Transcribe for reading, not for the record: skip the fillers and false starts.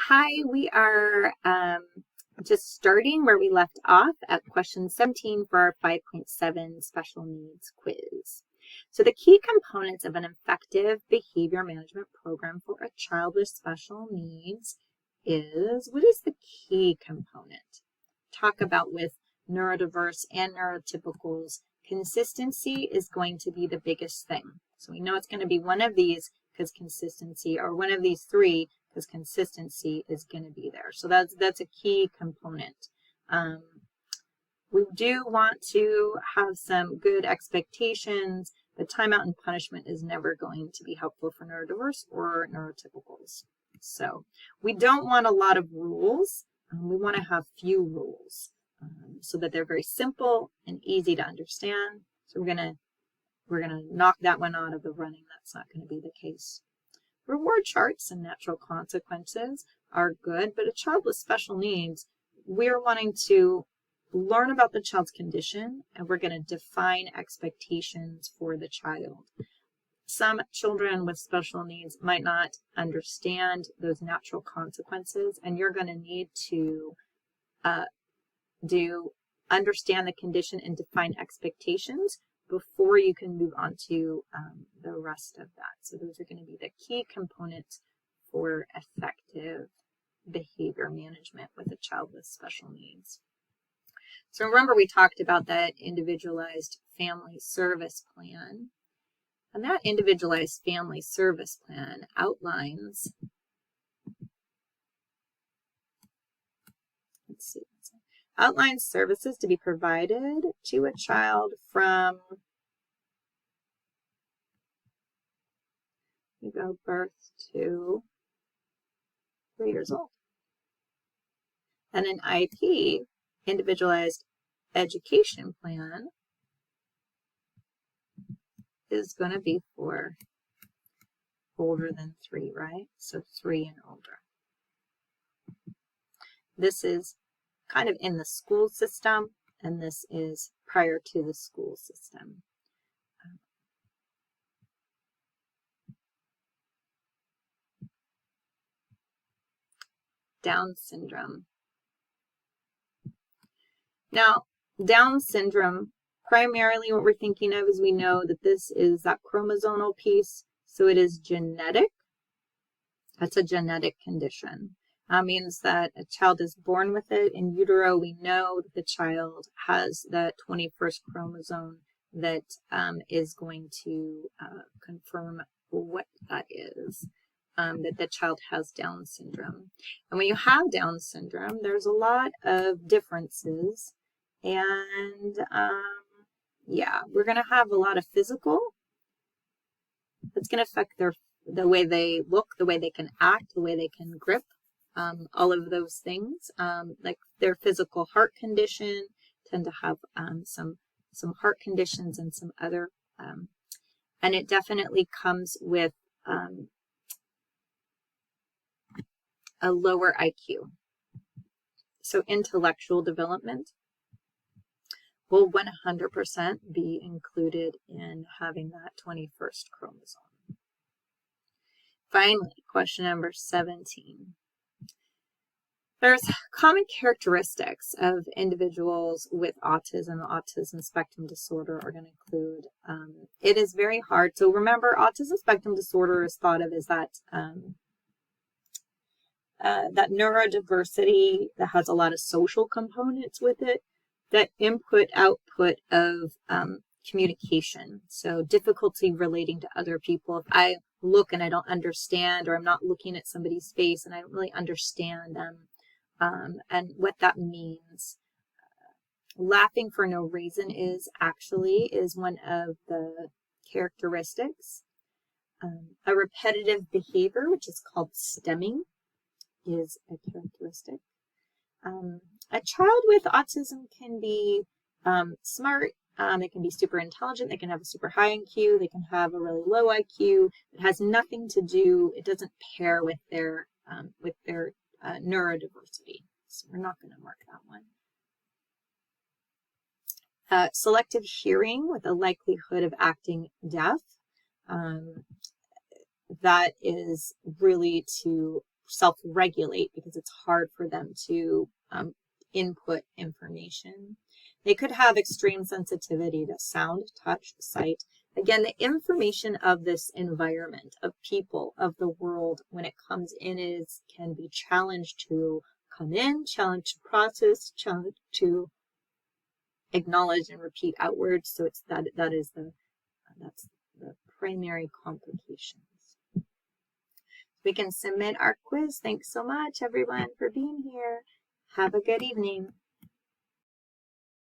Hi, we are just starting where we left off at question 17 for our 5.7 special needs quiz. So the key components of an effective behavior management program for a child with special needs is, what is the key component? Talk about with neurodiverse and neurotypicals, consistency is going to be the biggest thing. So we know it's going to be one of these because consistency, or one of these three because consistency is going to be there. So that's a key component. We do want to have some good expectations. The timeout and punishment is never going to be helpful for neurodiverse or neurotypicals. So we don't want a lot of rules. We want to have few rules so that they're very simple and easy to understand. So we're gonna knock that one out of the running. That's not going to be the case. Reward charts and natural consequences are good, but a child with special needs, we're wanting to learn about the child's condition, and we're going to define expectations for the child. Some children with special needs might not understand those natural consequences, and you're going to need to understand the condition and define expectations before you can move on to the rest of that. So those are going to be the key components for effective behavior management with a child with special needs. So remember, we talked about that individualized family service plan. And that individualized family service plan outlines, outlines services to be provided to a child from birth to 3 years old. And an IP, individualized education plan, is going to be for older than 3, right? So 3 and older. This is kind of in the school system, and this is prior to the school system. Down syndrome. Now, Down syndrome, primarily what we're thinking of is we know that this is that chromosomal piece, so it is genetic. That's a genetic condition. Means that a child is born with it. In utero, we know that the child has that 21st chromosome that is going to confirm what that is, that the child has Down syndrome. And when you have Down syndrome, there's a lot of differences. And yeah, we're going to have a lot of physical. That's going to affect the way they look, the way they can act, the way they can grip. All of those things, like their physical heart condition, tend to have some heart conditions and some other, and it definitely comes with a lower IQ. So intellectual development will 100% be included in having that 21st chromosome. Finally, question number 17. There's common characteristics of individuals with autism. Autism spectrum disorder are going to include, it is very hard. So remember, autism spectrum disorder is thought of as that neurodiversity that has a lot of social components with it, that input-output of communication. So difficulty relating to other people. If I look and I don't understand, or I'm not looking at somebody's face and I don't really understand them, and what that means. Laughing for no reason is one of the characteristics. A repetitive behavior, which is called stemming, is a characteristic. A child with autism can be smart. They can be super intelligent. They can have a super high IQ. They can have a really low IQ. It has nothing to do. It doesn't pair with their neurodiversity. So we're not going to mark that one. Selective hearing with a likelihood of acting deaf. That is really to self-regulate because it's hard for them to input information. They could have extreme sensitivity to sound, touch, sight. Again, the information of this environment, of people, of the world, when it comes in, can be challenged to come in, challenged to process, challenged to acknowledge and repeat outwards. So it's that's the primary complications. We can submit our quiz. Thanks so much, everyone, for being here. Have a good evening.